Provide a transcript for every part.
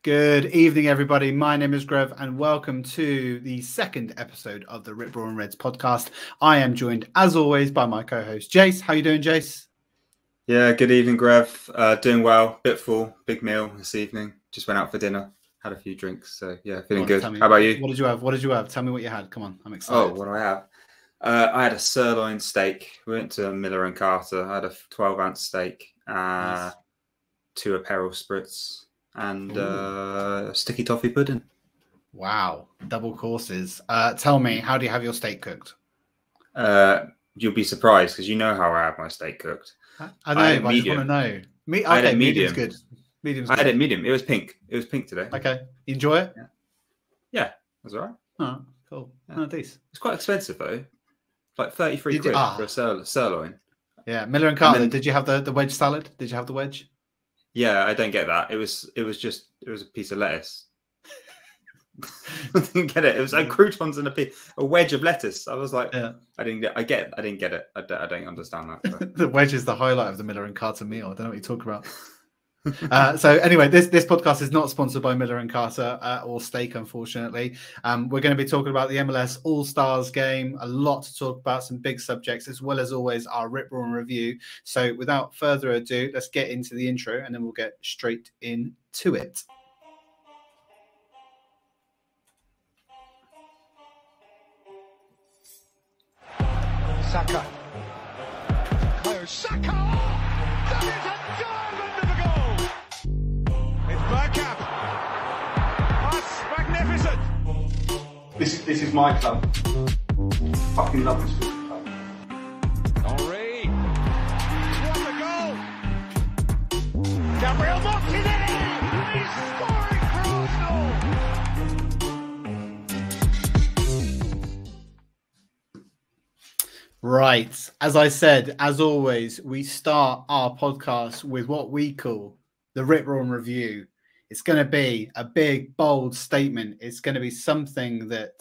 Good evening, everybody. My name is Grev, and welcome to the second episode of the Rip Roaring Reds podcast. I am joined, as always, by my co-host Jace. How you doing, Jace? Yeah, good evening, Grev. Doing well. Bit full. Big meal this evening. Just went out for dinner. Had a few drinks. So yeah, feeling good. How about you? What did you have? What did you have? Tell me what you had. Come on, I'm excited. Oh, what do I have? I had a sirloin steak. We went to Miller and Carter. I had a 12-ounce steak, nice. 2 apparel spritz, and sticky toffee pudding. Wow, double courses. Tell me, how do you have your steak cooked? You'll be surprised because you know how I have my steak cooked. I know, but I just want to know. I had it medium. Medium's good. Medium's I good. had it medium. It was pink. It was pink today. Okay. You enjoy it? Yeah, it was all right. Oh, cool. Yeah. Oh, decent. It's quite expensive though. Like 33 quid for a sirloin. Yeah, Miller and Carter. Did you have the wedge salad? Did you have the wedge? Yeah, I don't get that. It was a piece of lettuce. I didn't get it. It was like croutons and a wedge of lettuce. I was like, yeah. I didn't get it. I don't understand that. The wedge is the highlight of the Miller and Carter meal. I don't know what you're talking about. So anyway, this podcast is not sponsored by Miller and Carter or steak, unfortunately. We're going to be talking about the MLS All Stars game. A lot to talk about, some big subjects, as well as always our Rip Roaring review. So without further ado, let's get into the intro, and then we'll get straight into it. Saka. Kayo Saka! That is a diamond of a goal! It's Bergkamp. That's magnificent! This is my club. Fucking love this club. Henri! What a goal! Gabriel Martinelli! He's scoring for Arsenal! Right. As I said, as always, we start our podcast with what we call the Rip Roaring Review. It's going to be a big, bold statement. It's going to be something that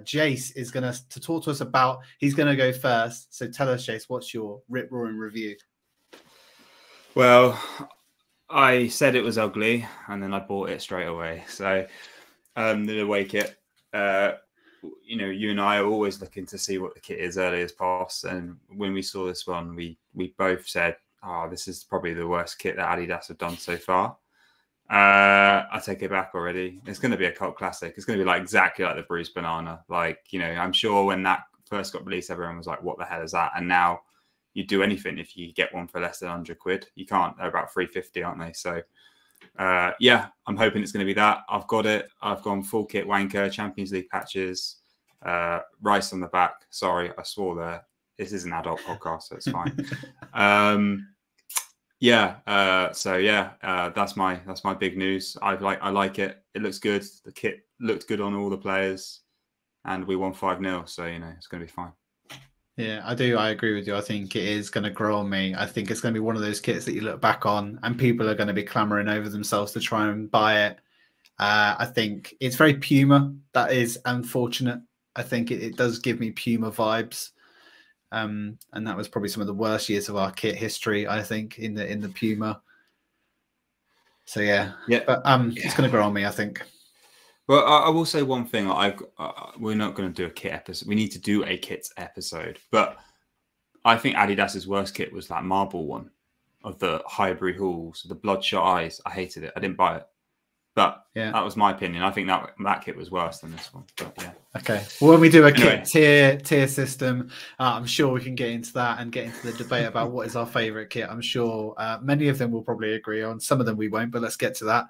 Jace is going to talk to us about. He's going to go first. So tell us, Jace, what's your Rip Roaring Review? Well, I said it was ugly, and then I bought it straight away. So the away kit, you and I are always looking to see what the kit is early as possible. And when we saw this one, we both said, "Oh, this is probably the worst kit that Adidas have done so far." I take it back already. It's going to be a cult classic. It's going to be exactly like the bruised banana. I'm sure when that first got released, everyone was like, "What the hell is that?" And now you do anything if you get one for less than 100 quid. You can't. They're about 350, aren't they? So. Yeah, I'm hoping it's going to be that. I've got it. I've gone full kit wanker, Champions League patches, rice on the back. Sorry, I swore there. This is an adult podcast, so it's fine. That's my big news. I like it. It looks good. The kit looked good on all the players, and we won 5-0. So it's going to be fine. Yeah, I do. I agree with you. I think it is going to grow on me. I think it's going to be one of those kits that you look back on and people are going to be clamoring over themselves to try and buy it. I think it's very Puma. That is unfortunate. I think it does give me Puma vibes. And that was probably some of the worst years of our kit history, I think, in the Puma. So yeah. But it's going to grow on me, I think. Well, I will say one thing. We're not going to do a kit episode. We need to do a kits episode. But I think Adidas's worst kit was that marble one of the Highbury Halls, the bloodshot eyes. I hated it. I didn't buy it. But yeah, that was my opinion. I think that kit was worse than this one. But yeah. Okay. Well, when we do a kit tier system, I'm sure we can get into that and get into the debate about what is our favourite kit. I'm sure many of them will probably agree on. Some of them we won't, but let's get to that.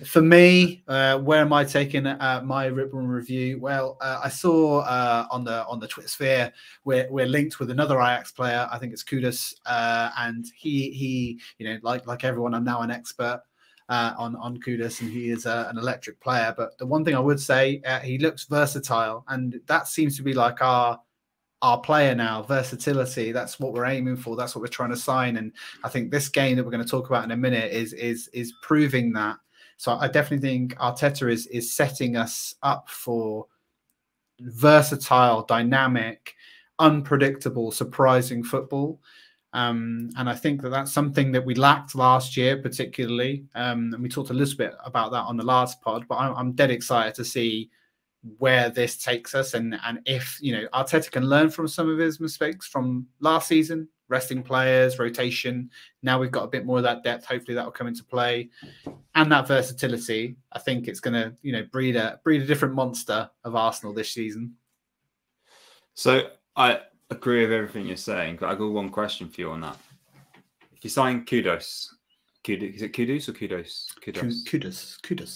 For me, where am I taking my Rip Roaring review? Well, I saw on the Twitter sphere we're linked with another Ajax player. I think it's Kudus, and he like everyone, I'm now an expert on Kudus, and he is an electric player. But the one thing I would say, he looks versatile, and that seems to be like our player now. Versatility, that's what we're aiming for, that's what we're trying to sign. And I think this game that we're going to talk about in a minute is proving that. So I definitely think Arteta is setting us up for versatile, dynamic, unpredictable, surprising football. And I think that that's something that we lacked last year, particularly. And we talked a little bit about that on the last pod, but I'm dead excited to see where this takes us, and if Arteta can learn from some of his mistakes from last season, resting players, rotation. Now we've got a bit more of that depth. Hopefully that will come into play, and that versatility. I think it's going to breed a different monster of Arsenal this season. So I agree with everything you're saying, but I got one question for you on that. If you sign Kudus, is it Kudus or Kudos? Kudus.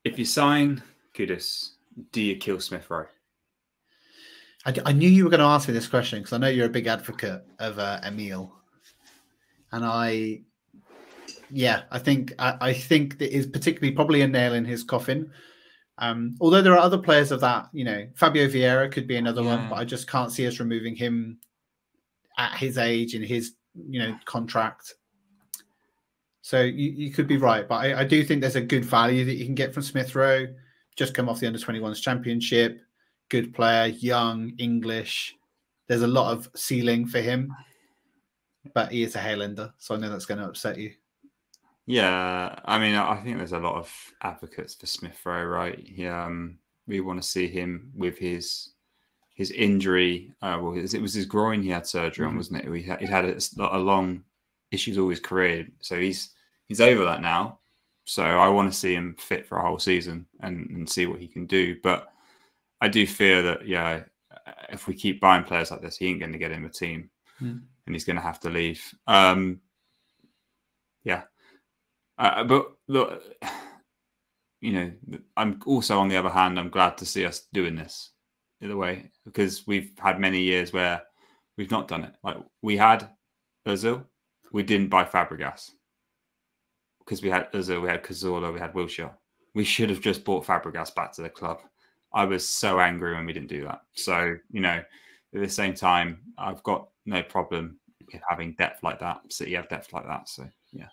If you sign Kudus, do you kill Smith Rowe? I knew you were going to ask me this question because I know you're a big advocate of Emil, and I think that is particularly probably a nail in his coffin. Although there are other players of that, Fabio Vieira could be another one, but I just can't see us removing him at his age and his contract. So you could be right, but I do think there's a good value that you can get from Smith Rowe. Just come off the under-21s championship, good player, young, English. There's a lot of ceiling for him, but he is a Highlander, so I know that's going to upset you. Yeah, I mean, I think there's a lot of advocates for Smith Rowe, right? Yeah, we want to see him with his injury. Well, it was his groin he had surgery on, wasn't it? He had a long issues all his career, so he's over that now. So I want to see him fit for a whole season and see what he can do. But I do fear that if we keep buying players like this, he ain't going to get him a team, and he's going to have to leave. But look, I'm also, on the other hand, I'm glad to see us doing this in a way, because we've had many years where we've not done it. Like we had Ozil, we didn't buy Fabregas because we had Ozil, we had Cazorla, we had Wilshere. We should have just bought Fabregas back to the club. I was so angry when we didn't do that. So, at the same time, I've got no problem with having depth like that. City have depth like that. So, yeah.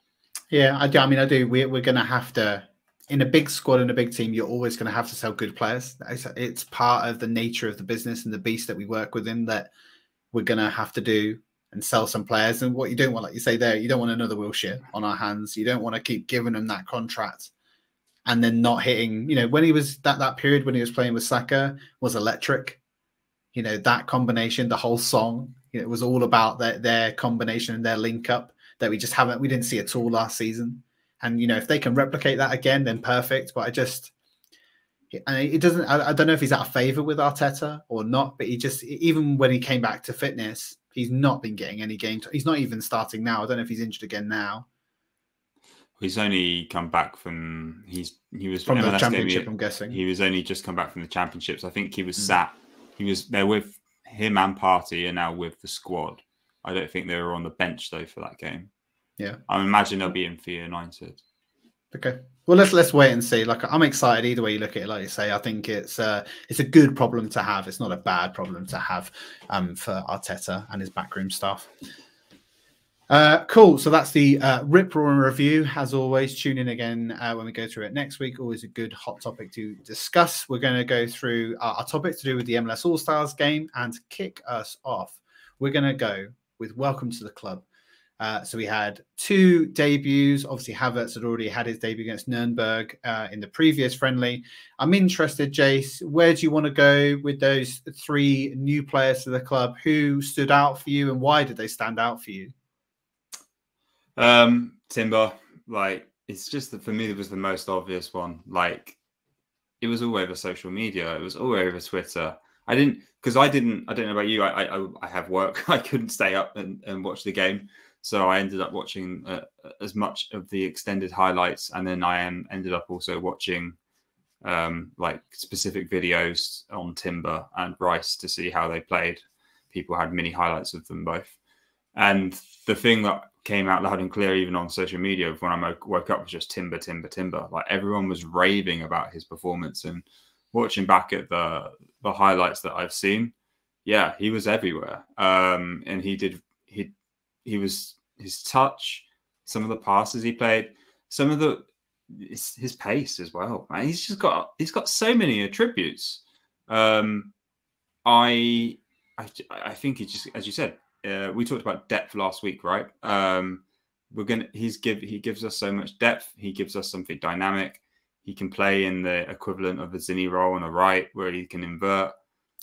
Yeah, I do. We're going to have to, in a big squad and a big team, you're always going to have to sell good players. It's part of the nature of the business and the beast that we work within, that we're going to have to do and sell some players. And what you don't want, like you say there, you don't want another Wilshere on our hands. You don't want to keep giving him that contract and then not hitting. When he was that period when he was playing with Saka was electric. That combination, the whole song, it was all about their combination and their link up that we didn't see at all last season. And if they can replicate that again, then perfect. But I don't know if he's out of favor with Arteta or not, but even when he came back to fitness, he's not been getting any game time. He's not even starting now. I don't know if he's injured again now. He's only come back from he was from MLS the championship. game. I'm guessing he was only just come back from the championships. I think he was sat. He was there with him and Partey, and now with the squad. I don't think they were on the bench though for that game. Yeah, I imagine they'll be in for United. Okay. Well, let's wait and see. Like, I'm excited either way you look at it. Like you say, I think it's a good problem to have. It's not a bad problem to have for Arteta and his backroom staff. Cool. So that's the Rip Roaring review. As always, tune in again when we go through it next week. Always a good hot topic to discuss. We're going to go through our topic to do with the MLS All Stars game, and to kick us off, we're going to go with Welcome to the Club. So we had 2 debuts. Obviously, Havertz had already had his debut against Nuremberg in the previous friendly. I'm interested, Jace, where do you want to go with those 3 new players to the club? Who stood out for you and why did they stand out for you? Timber, it's just that for me, it was the most obvious one. It was all over social media. It was all over Twitter. I don't know about you. I have work. I couldn't stay up and watch the game. So I ended up watching as much of the extended highlights, and then I ended up also watching specific videos on Timber and Rice to see how they played. People had mini highlights of them both, and the thing that came out loud and clear even on social media when I woke up was just Timber. Like everyone was raving about his performance, and watching back at the highlights that I've seen, yeah, he was everywhere, and he was his touch, some of the passes he played, some of his pace as well. Man, he's got so many attributes. I think he just, as you said, we talked about depth last week, right? He gives us so much depth. He gives us something dynamic. He can play in the equivalent of a Zinni role on the right, where he can invert.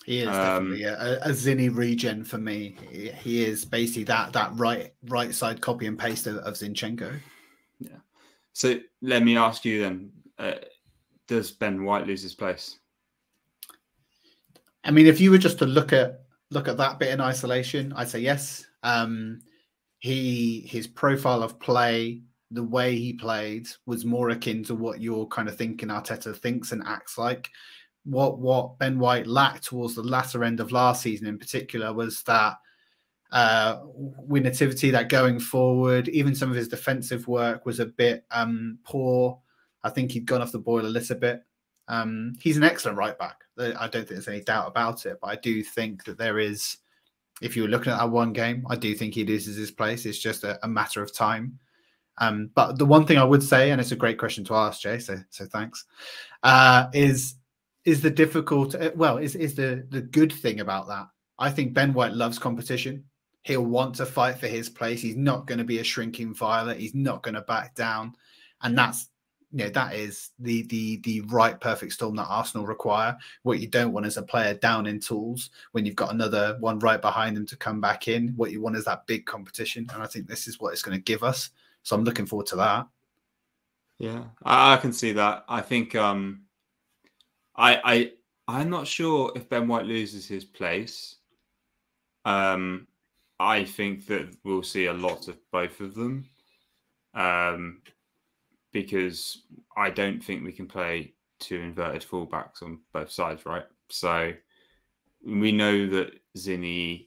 He is definitely a Zinni regen for me. He is basically that right side copy and paste of Zinchenko. Yeah. So let me ask you then: does Ben White lose his place? I mean, if you were just to look at that bit in isolation, I'd say yes. His profile of play, the way he played, was more akin to what you're kind of thinking Arteta thinks and acts like. What Ben White lacked towards the latter end of last season in particular was that winativity, that going forward. Even some of his defensive work was a bit poor. I think he'd gone off the boil a little bit. He's an excellent right back. I don't think there's any doubt about it, but I do think that there is, if you were looking at that one game, I do think he loses his place. It's just a matter of time. But the one thing I would say, and it's a great question to ask, Jay, so thanks, is the difficult, is the good thing about that. I think Ben White loves competition. He'll want to fight for his place. He's not going to be a shrinking violet. He's not going to back down. And that's, that is the right perfect storm that Arsenal require. What you don't want is a player down in tools when you've got another one right behind them to come back in. What you want is that big competition. And I think this is what it's going to give us. So I'm looking forward to that. Yeah, I can see that. I think I'm not sure if Ben White loses his place. I think that we'll see a lot of both of them. Because I don't think we can play two inverted fullbacks on both sides, right? So we know that Zinni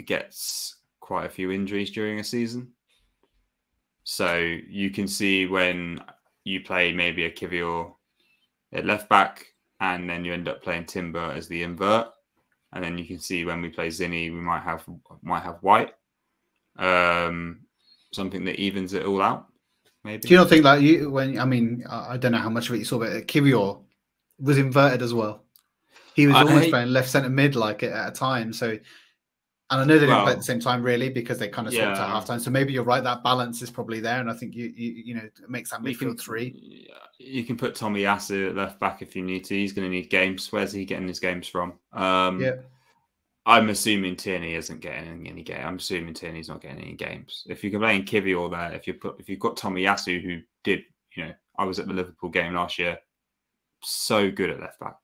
gets quite a few injuries during a season. So you can see when you play maybe a Kivior at left back and then you end up playing Timber as the invert. And then you can see when we play Zinni, we might have White. Something that evens it all out. Maybe. Do you not think that I don't know how much of it you saw, but Kivior was inverted as well. He was almost playing left centre mid at a time. So, and I know they didn't play at the same time really because they kind of swapped at half time. So maybe you're right. That balance is probably there, and I think you it makes that midfield three. You can put Tomiyasu at left back if you need to. He's going to need games. Where's he getting his games from? I'm assuming Tierney isn't getting any game. I'm assuming Tierney's not getting any games. If you can play in Kivior there, if you've got Tomiyasu, who did, I was at the Liverpool game last year, so good at left back.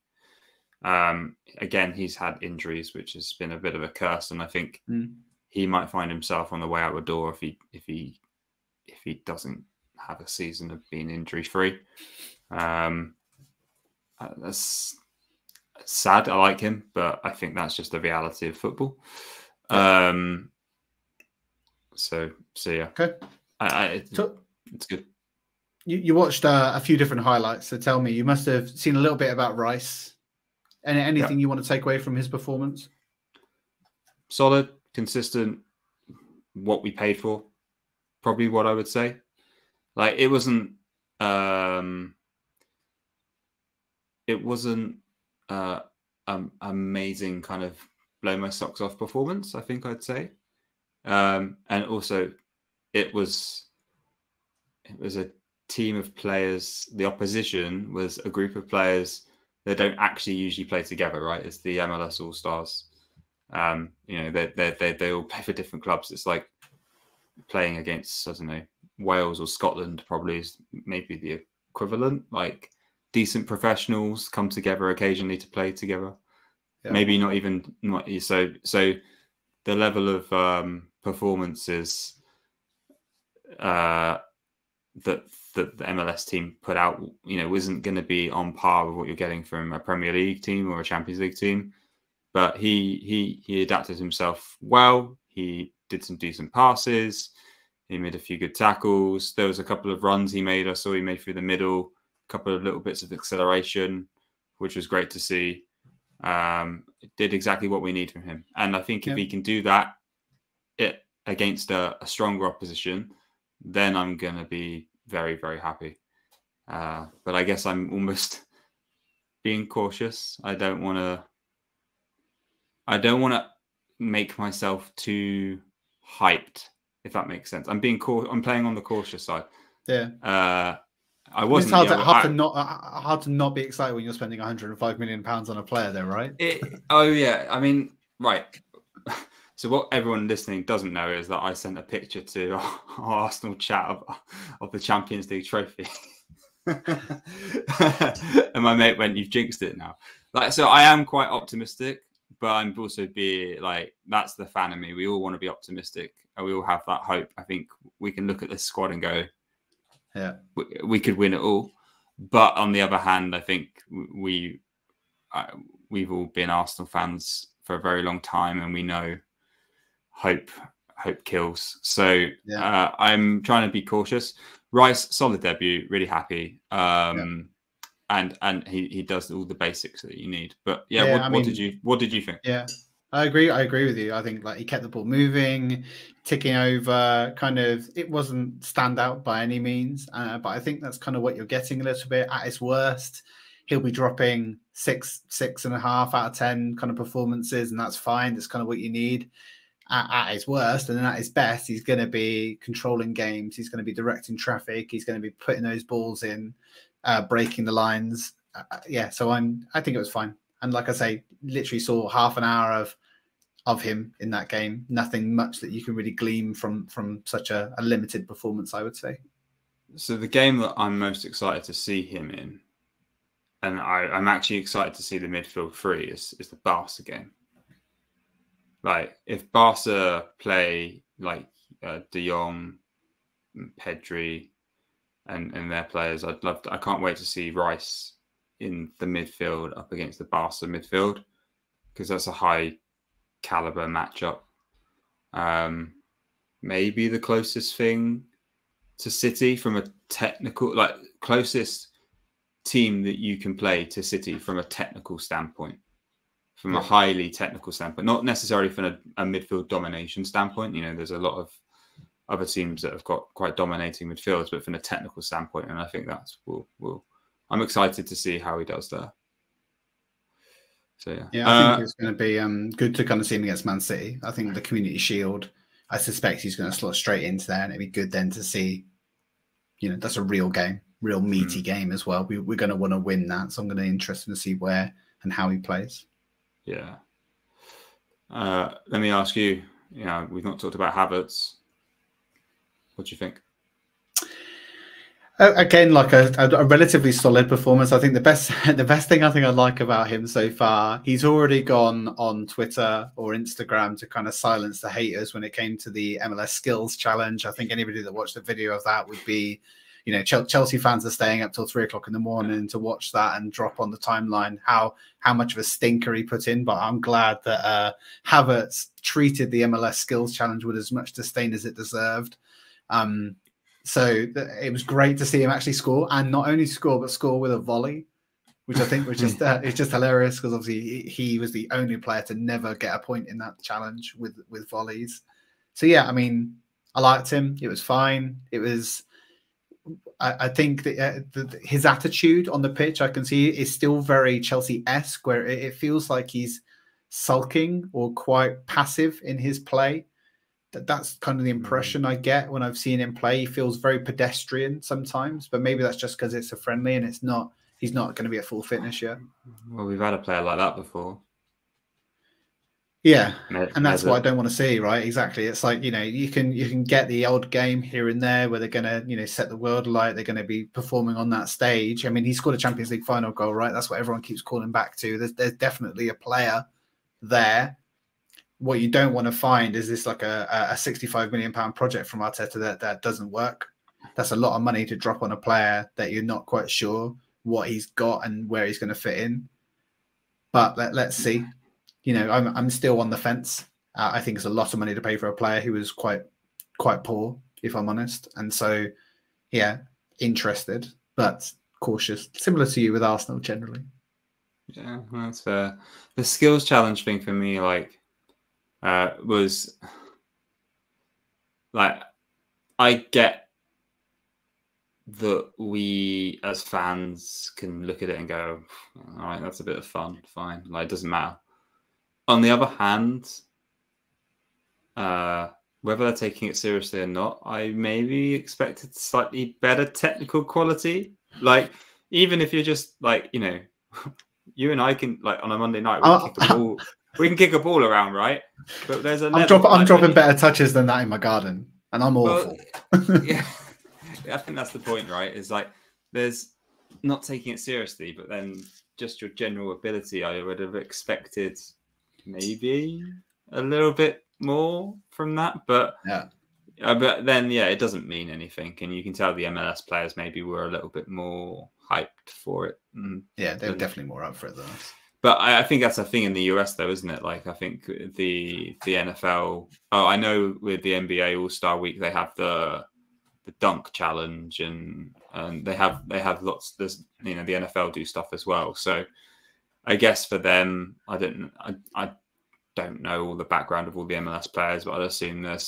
Again, he's had injuries, which has been a bit of a curse, and I think he might find himself on the way out the door if he doesn't have a season of being injury free. That's sad. I like him, but I think that's just the reality of football. So yeah. Okay. It's good. You watched a few different highlights, so tell me, you must have seen a little bit about Rice. Anything you want to take away from his performance? Solid, consistent, what we paid for. Probably what I would say. Like it wasn't amazing kind of blow my socks off performance, I think I'd say. And also it was a team of players. The opposition was a group of players that don't actually usually play together, right? It's the MLS All Stars. They all play for different clubs. It's like playing against, I don't know, Wales or Scotland probably is maybe the equivalent. Like decent professionals come together occasionally to play together. Yeah. Maybe not so. The level of performances that the MLS team put out, isn't going to be on par with what you're getting from a Premier League team or a Champions League team. But he adapted himself well. He did some decent passes. He made a few good tackles. There was a couple of runs he made. I saw he made through the middle, a couple of little bits of acceleration, which was great to see. Did exactly what we need from him. And I think if he can do that against a stronger opposition, then I'm going to be very, very happy. But I guess I'm almost being cautious. I don't want to make myself too hyped, if that makes sense. I'm playing on the cautious side. Yeah. I wasn't. It's hard to not be excited when you're spending 105 million pounds on a player, though, right? Oh yeah. I mean, right. So what everyone listening doesn't know is that I sent a picture to our Arsenal chat of the Champions League trophy. And my mate went, "You've jinxed it now." Like, so I am quite optimistic, but I'm also that's the fan in me. We all want to be optimistic, and we all have that hope. I think we can look at this squad and go, "Yeah, we could win it all." But on the other hand, I think we've all been Arsenal fans for a very long time, and we know hope kills. So I'm trying to be cautious. Rice, solid debut, really happy. And he does all the basics that you need. But what did you think? Yeah, I agree with you. I think he kept the ball moving, ticking over. Kind of, it wasn't standout by any means, but I think that's kind of what you're getting a little bit. At its worst, he'll be dropping 6.5 out of 10 kind of performances, and that's fine. That's kind of what you need. At his worst, and then at his best, he's going to be controlling games. He's going to be directing traffic. He's going to be putting those balls in, breaking the lines. So I think it was fine. And like I say, literally saw half an hour of him in that game. Nothing much that you can really glean from such a limited performance, I would say. So the game that I'm most excited to see him in, and I'm actually excited to see the midfield three, is the Barca game. Like, if Barca play like De Jong, Pedri, and their players, I can't wait to see Rice in the midfield up against the Barca midfield, because that's a high caliber matchup. Maybe the closest thing to City from a technical, closest team that you can play to City from a technical standpoint. From a highly technical standpoint, not necessarily from a midfield domination standpoint. You know, there's a lot of other teams that have got quite dominating midfields, but from a technical standpoint, and I think that's I'm excited to see how he does there. So I think it's going to be good to kind of see him against Man City. I think the Community Shield, I suspect he's going to slot straight into there, and it'd be good then to see, that's a real game, real meaty game as well. We're going to want to win that, so I'm going to be interested to see where and how he plays. Yeah. Let me ask you, we've not talked about Havertz. What do you think? Again, like a relatively solid performance. I think the best thing I like about him so far, he's already gone on Twitter or Instagram to kind of silence the haters when it came to the MLS Skills Challenge. I think anybody that watched the video of that would be, Chelsea fans are staying up till 3 o'clock in the morning to watch that and drop on the timeline how much of a stinker he put in. But I'm glad that Havertz treated the MLS Skills Challenge with as much disdain as it deserved. So it was great to see him actually score, and not only score, but score with a volley, which I think was just it's just hilarious, because obviously he was the only player to never get a point in that challenge with volleys. So I mean, I liked him. It was fine. It was. I think that his attitude on the pitch, I can see, is still very Chelsea-esque, where it feels like he's sulking or quite passive in his play. That's kind of the impression I get when I've seen him play. He feels very pedestrian sometimes, but maybe that's just because it's a friendly and he's not going to be at full fitness yet. Well, we've had a player like that before. Yeah, and that's what I don't want to see, right? Exactly. It's like, you can get the odd game here and there where they're going to, set the world alight. They're going to be performing on that stage. I mean, he scored a Champions League final goal, right? That's what everyone keeps calling back to. There's definitely a player there. What you don't want to find is this like a 65 million pound project from Arteta that doesn't work. That's a lot of money to drop on a player that you're not quite sure what he's got and where he's going to fit in. But let's see. I'm still on the fence. I think it's a lot of money to pay for a player who was quite poor, if I'm honest. And so, interested, but cautious. Similar to you with Arsenal generally. Yeah, that's fair. The skills challenge thing for me, was I get that we as fans can look at it and go, all right, that's a bit of fun, fine. It doesn't matter. On the other hand, Whether they're taking it seriously or not, I maybe expected slightly better technical quality. Like, even if you're just like, you know, you and I can, like, on a Monday night, we can kick a ball. We can kick a ball around, right? But there's a level, I'm dropping better touches than that in my garden, and I'm awful. Yeah, I think that's the point, right? Is like, there's not taking it seriously, but then just your general ability, I would have expected maybe a little bit more from that, but then it doesn't mean anything, and you can tell the MLS players maybe were a little bit more hyped for it. Yeah, they're definitely more up for it than us. But I think that's a thing in the US, though, isn't it? Like, I think the NFL. Oh, I know with the NBA All Star Week they have the dunk challenge, and they have lots. There's, you know, the NFL do stuff as well. So I guess for them, I don't know all the background of all the MLS players, but I'd assume there's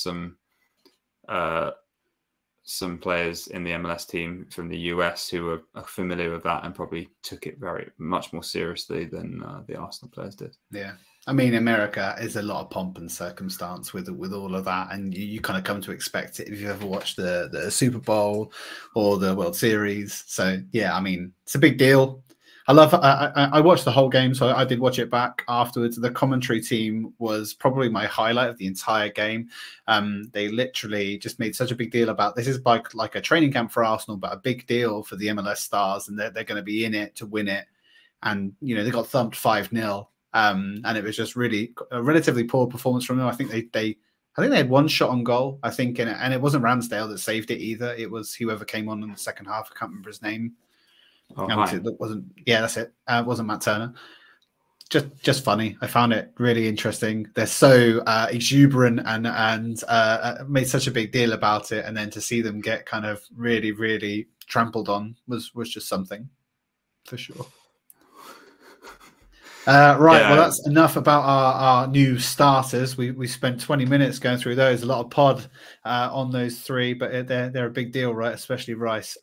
some players in the MLS team from the US who are familiar with that and probably took it very much more seriously than the Arsenal players did. Yeah. I mean, America is a lot of pomp and circumstance with all of that, and you kind of come to expect it if you ever watched the Super Bowl or the World Series. So yeah, I mean, it's a big deal. I watched the whole game, so I did watch it back afterwards. The commentary team was probably my highlight of the entire game. They literally just made such a big deal about this is like a training camp for Arsenal, but a big deal for the MLS Stars, and they're going to be in it to win it. And you know, they got thumped 5-0, and it was just really a relatively poor performance from them. I think they had one shot on goal, I think, and it wasn't Ramsdale that saved it either. It was whoever came on in the second half. I can't remember his name. It wasn't. Yeah, that's it. It wasn't Matt Turner. Just funny. I found it really interesting. They're so exuberant and made such a big deal about it, and then to see them get kind of really, really trampled on was just something for sure. Right. Yeah. Well, that's enough about our new starters. We spent 20 minutes going through those. A lot of pod on those three, but they're a big deal, right? Especially Rice.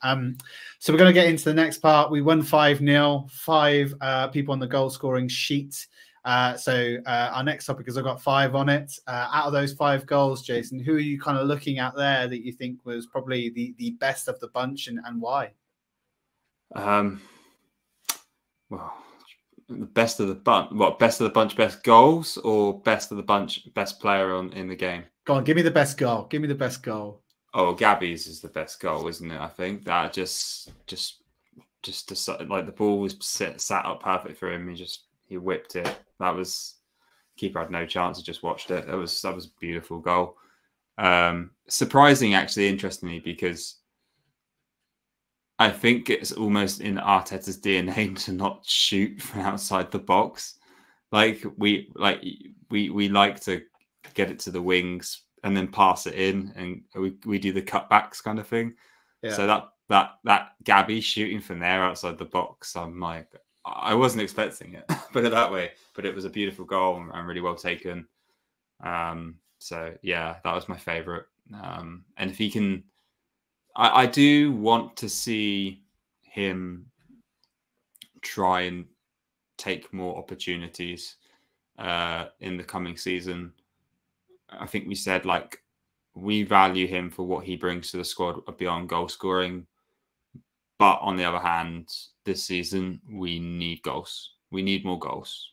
So we're going to get into the next part. We won 5-0. 5 people on the goal scoring sheet. So our next topic is I've got 5 on it. Out of those 5 goals, Jason, who are you kind of looking at there that you think was probably the best of the bunch, and why? Well. The best of the bunch. What, best of the bunch, best goals, or best of the bunch, best player in the game? Go on, give me the best goal. Give me the best goal. Oh, Gabby's is the best goal, isn't it? I think that just like the ball was sat up perfect for him. He whipped it. That was, keeper had no chance. I just watched it. That was a beautiful goal. Surprising, actually, interestingly, because I think it's almost in Arteta's DNA to not shoot from outside the box. Like we like to get it to the wings and then pass it in, and we do the cutbacks kind of thing. Yeah. So that Gabby shooting from there outside the box, I'm like, I wasn't expecting it, put it that way. But it was a beautiful goal and really well taken. So yeah, that was my favourite. And if he can. I do want to see him try and take more opportunities in the coming season. I think we said, like, we value him for what he brings to the squad beyond goal scoring. But on the other hand, this season, we need goals. We need more goals.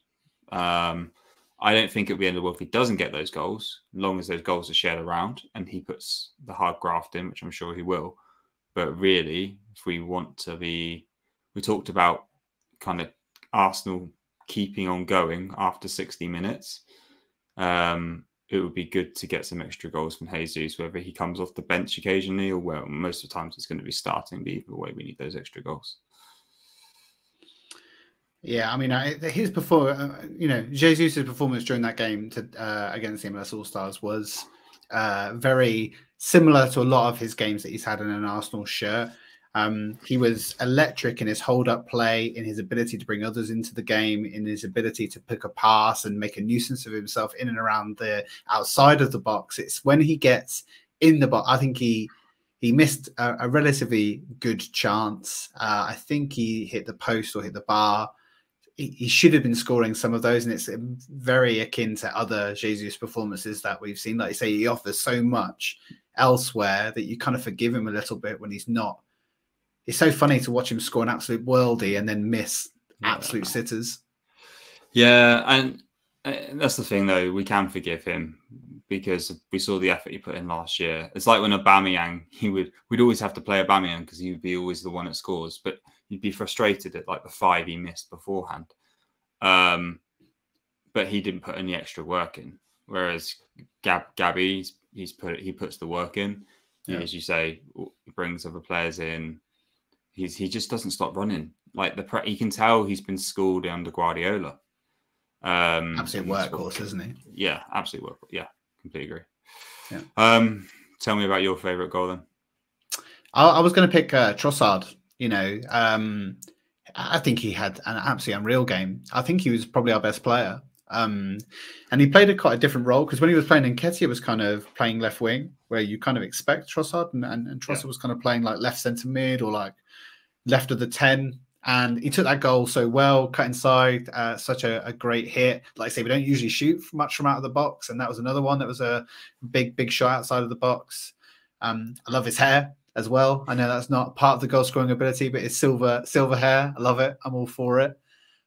I don't think it'll be the end of the world if he doesn't get those goals, as long as those goals are shared around and he puts the hard graft in, which I'm sure he will. But really, if we want to be, we talked about kind of Arsenal keeping on going after 60 minutes. It would be good to get some extra goals from Jesus, whether he comes off the bench occasionally or, well, most of the times it's going to be starting. But either way, we need those extra goals. Yeah, I mean, his performance, Jesus' performance during that game against the MLS All Stars was very similar to a lot of his games that he's had in an Arsenal shirt. He was electric in his hold-up play, in his ability to bring others into the game, in his ability to pick a pass and make a nuisance of himself in and around the outside of the box. It's when he gets in the box, I think he missed a relatively good chance. I think he hit the post or hit the bar. he should have been scoring some of those, and it's very akin to other Jesus performances that we've seen. Like you say, he offers so much elsewhere that you kind of forgive him a little bit when he's not. It's so funny to watch him score an absolute worldie and then miss absolute sitters. Yeah, and that's the thing, though. We can forgive him because we saw the effort he put in last year. It's like when Aubameyang, we'd always have to play Aubameyang because he would be always the one that scores, but you'd be frustrated at like the 5 he missed beforehand. But he didn't put any extra work in. Whereas Gabby, he puts the work in. Yeah. As you say, he brings other players in. He just doesn't stop running. Like you can tell he's been schooled under Guardiola. Absolute workhorse, isn't he? Yeah, absolute workhorse. Yeah, completely agree. Yeah. Tell me about your favourite goal then. I was going to pick Trossard. You know, I think he had an absolutely unreal game. I think he was probably our best player. And he played quite a different role because when he was playing Nketiah, he was kind of playing left wing, where you kind of expect Trossard, and Trossard was kind of playing like left centre mid or like left of the 10. And he took that goal so well, cut inside, such a great hit. Like I say, we don't usually shoot much from out of the box, and that was another one that was a big shot outside of the box. I love his hair as well. I know that's not part of the goal scoring ability, but it's silver hair. I love it. I'm all for it.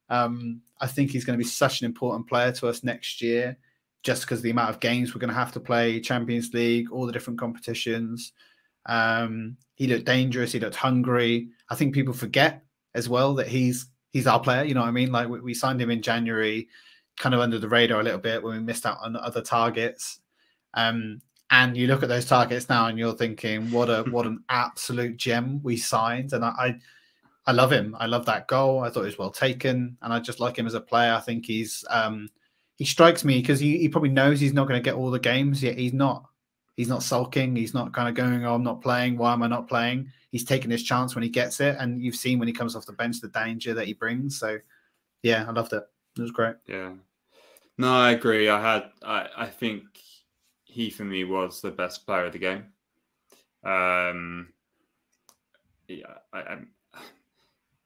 I think he's going to be such an important player to us next year, just because of the amount of games we're going to have to play, Champions League, all the different competitions. He looked dangerous. He looked hungry. I think people forget as well that he's our player. You know what I mean? Like we signed him in January, kind of under the radar a little bit when we missed out on other targets. And you look at those targets now and you're thinking, what an absolute gem we signed. And I love him. I love that goal. I thought it was well taken, and I just like him as a player. I think he strikes me because he probably knows he's not going to get all the games. Yet he's not sulking. He's not kind of going, "Oh, I'm not playing. Why am I not playing?" He's taking his chance when he gets it, and you've seen when he comes off the bench the danger that he brings. So, yeah, I loved it. It was great. Yeah, no, I agree. I think he for me was the best player of the game.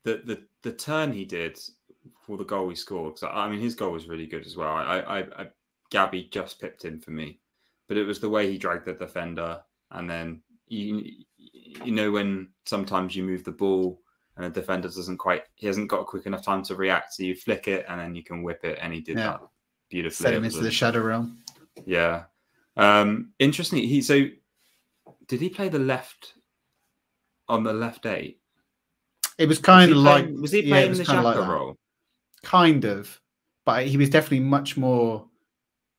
The turn he did for the goal he scored, because I mean his goal was really good as well. Gabby just pipped him for me, but it was the way he dragged the defender, and then you know when sometimes you move the ball and the defender he hasn't got a quick enough time to react, so you flick it and then you can whip it, and he did that beautifully. Set him into the shadow realm. Yeah. Interestingly, did he play the left on the left 8? It was kind of like... Was he playing the Xhaka role? Kind of. But he was definitely much more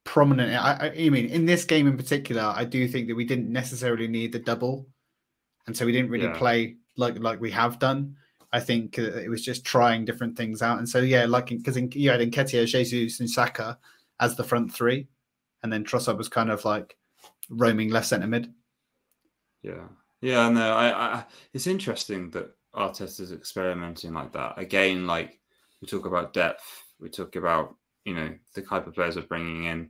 prominent. I mean, in this game in particular, I do think that we didn't necessarily need the double. And so we didn't really play like we have done. I think it was just trying different things out. And so, because you had Nketiah, Jesus, and Saka as the front three. And then Trossard was kind of like roaming left centre mid. Yeah. Yeah, no, it's interesting that Arteta's experimenting like that. Again, like we talk about depth, we talk about, the type of players we're bringing in.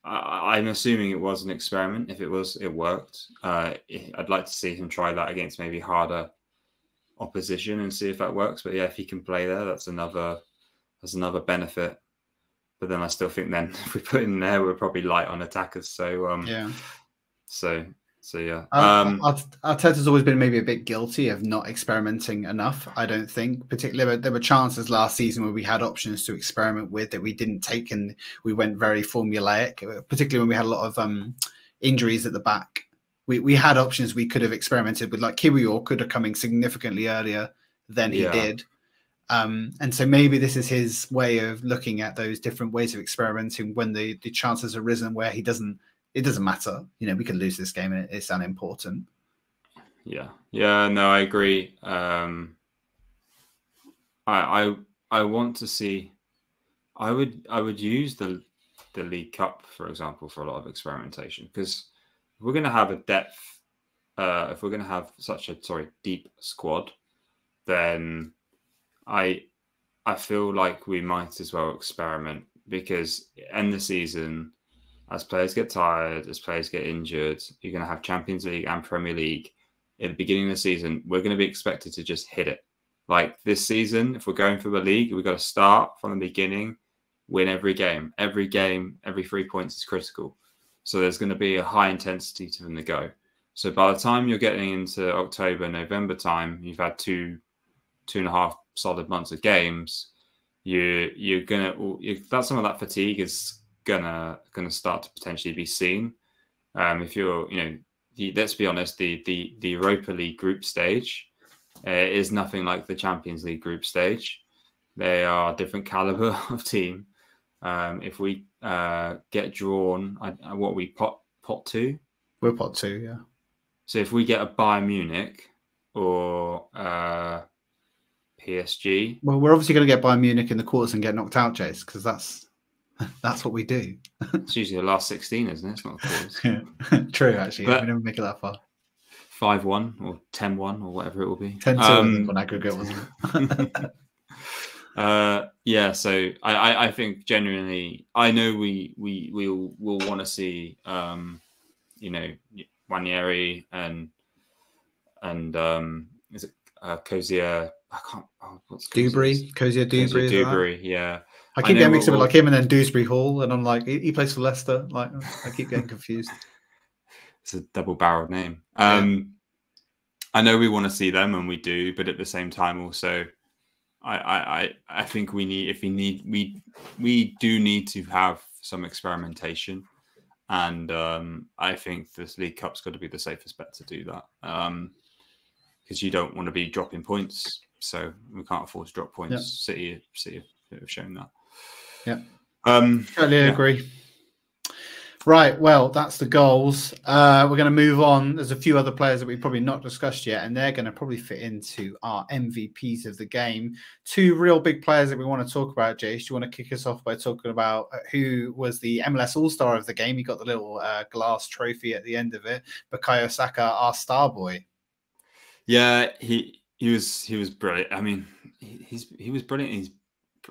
I'm assuming it was an experiment. If it was, it worked. I'd like to see him try that against maybe harder opposition and see if that works. But yeah, if he can play there, that's another benefit. But then I still think then if we put him there, we're probably light on attackers. So yeah. So yeah, Arteta's always been maybe a bit guilty of not experimenting enough. I don't think, particularly there were chances last season where we had options to experiment with that we didn't take, and we went very formulaic. Particularly when we had a lot of injuries at the back, we had options we could have experimented with. Like Kiwior could have come in significantly earlier than he did, and so maybe this is his way of looking at those different ways of experimenting when the chances have risen where he doesn't. It doesn't matter. We can lose this game and it's unimportant. Yeah. Yeah, no, I agree. I want to see, I would use the League Cup, for example, for a lot of experimentation, because if we're going to have a depth, if we're going to have such a deep squad, then I feel like we might as well experiment, because end the season, as players get tired, as players get injured, you're going to have Champions League and Premier League. At the beginning of the season, we're going to be expected to just hit it. Like this season, if we're going for the league, we've got to start from the beginning, win every game. Every game, every 3 points is critical. So there's going to be a high intensity to them to go. So by the time you're getting into October, November time, you've had two and a half solid months of games. That's some of that fatigue is gonna start to potentially be seen. If you're, let's be honest, the Europa League group stage is nothing like the Champions League group stage. They are a different caliber of team. If we get drawn, what are we pot two? We're pot 2, yeah. So if we get a Bayern Munich or PSG, well, we're obviously going to get Bayern Munich in the quarters and get knocked out, Jace, because that's what we do. It's usually the last 16, isn't it? It's not the quarters. Yeah. True, actually. But we never make it that far. 5-1 or 10-1 or whatever it will be. 10-2 on aggregate, wasn't it? Yeah, so I think genuinely, I know we'll want to see Wanyeri and is it Cozier? I can't. What's Cozier Dewberry, yeah. I keep getting mixed up with like him and then Dewsbury Hall, and I'm like, he plays for Leicester. Like, I keep getting confused. It's a double-barreled name. I know we want to see them, and we do, but at the same time, also, I think we do need to have some experimentation, and I think this League Cup's got to be the safest bet to do that, because you don't want to be dropping points, so we can't afford to drop points. Yep. City have shown that. Yeah, totally agree. Right, well, that's the goals. We're going to move on. There's a few other players that we've probably not discussed yet, and they're going to probably fit into our MVPs of the game. 2 real big players that we want to talk about, Jace. Do you want to kick us off by talking about who was the MLS All Star of the game? He got the little glass trophy at the end of it. Bukayo Saka, our star boy. Yeah, he was brilliant. I mean, he was brilliant.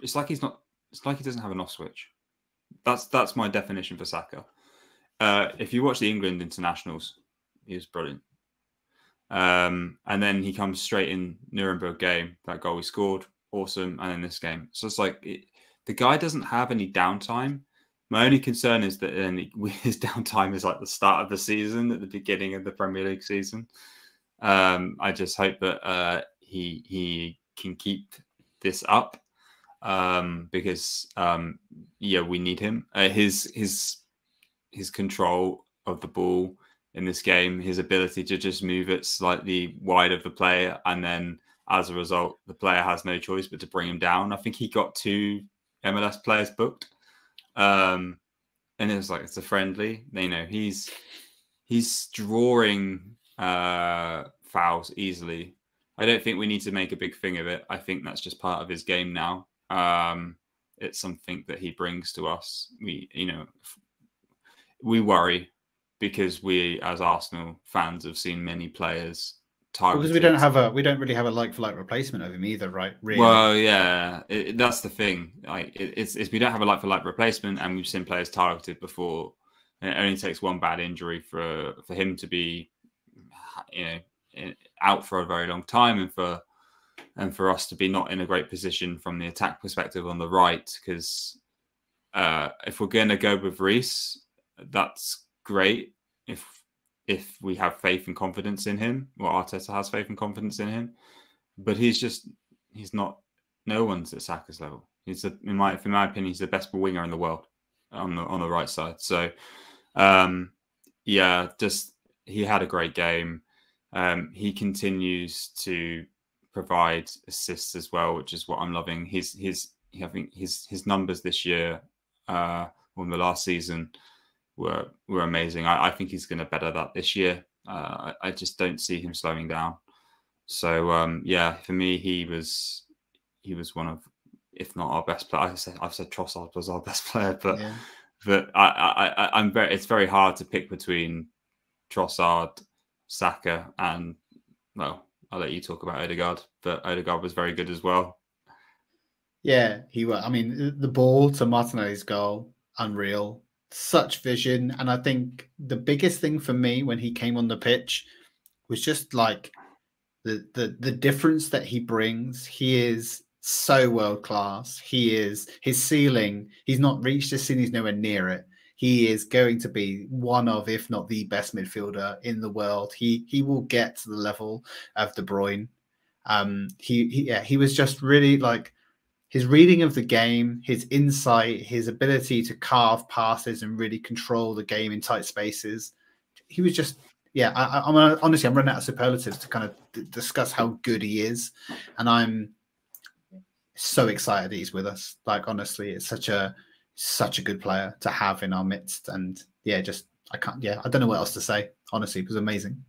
It's like he doesn't have an off switch. That's my definition for Saka. If you watch the England internationals, he was brilliant. And then he comes straight in Nuremberg game, that goal he scored, awesome. And in this game, so it's like the guy doesn't have any downtime. My only concern is that his downtime is like the start of the season, at the beginning of the Premier League season. I just hope that he can keep this up, because we need him. His control of the ball in this game, his ability to just move it slightly wide of the player, and then as a result, the player has no choice but to bring him down. I think he got 2 MLS players booked, and it was like, it's a friendly. He's drawing fouls easily. I don't think we need to make a big thing of it. I think that's just part of his game now. It's something that he brings to us. We worry because we, as Arsenal fans, have seen many players targeted. Because we don't really have a like-for-like replacement of him either, right? Really? Well, yeah, that's the thing. Like, it's we don't have a like-for-like replacement, and we've seen players targeted before. And it only takes one bad injury for him to be, out for a very long time, and for us to be not in a great position from the attack perspective on the right. Because if we're going to go with Reece, that's great if we have faith and confidence in him, or Arteta has faith and confidence in him. But he's not. No one's at Saka's level. In my opinion, he's the best winger in the world on the right side. So, he had a great game. He continues to provide assists as well, which is what I'm loving. I think his numbers this year, or in the last season, were amazing. I think he's going to better that this year. I just don't see him slowing down. So for me, he was one of, if not our best player. I've said Trossard was our best player, but it's very hard to pick between Trossard, Saka, and, well, I'll let you talk about Odegaard, but Odegaard was very good as well. Yeah, he was. I mean, the ball to Martinelli's goal, unreal. Such vision. And I think the biggest thing for me when he came on the pitch was just like the difference that he brings. He is so world class. His ceiling, he's not reached his ceiling, he's nowhere near it. He is going to be one of, if not the best midfielder in the world. He will get to the level of De Bruyne. He was just really like, his reading of the game, his insight, his ability to carve passes and really control the game in tight spaces. He was just, honestly, I'm running out of superlatives to kind of discuss how good he is. And I'm so excited that he's with us. Like, honestly, it's such a good player to have in our midst. And I don't know what else to say. Honestly, it was amazing.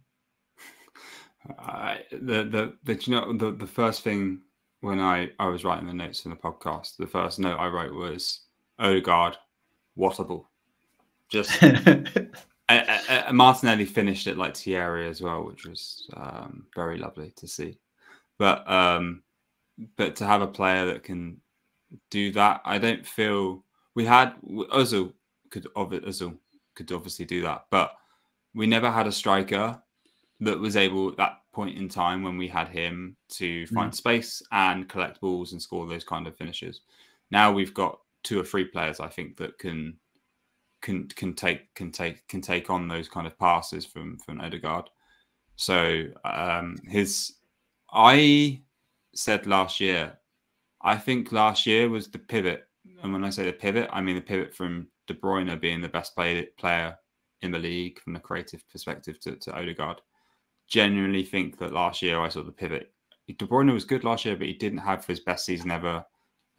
The first thing when I was writing the notes for the podcast, the first note I wrote was Odegaard, whatable. Just Martinelli finished it like Thierry as well, which was very lovely to see. But to have a player that can do that, I don't feel we had. Ozil could obviously do that, but we never had a striker that was able at that point in time when we had him to find space and collect balls and score those kind of finishes. Now we've got 2 or 3 players, I think, that can take on those kind of passes from Odegaard. So I said last year, I think last year was the pivot. And when I say the pivot, I mean the pivot from De Bruyne being the best player in the league from the creative perspective to Odegaard. Genuinely think that last year I saw the pivot. De Bruyne was good last year, but he didn't have his best season ever. I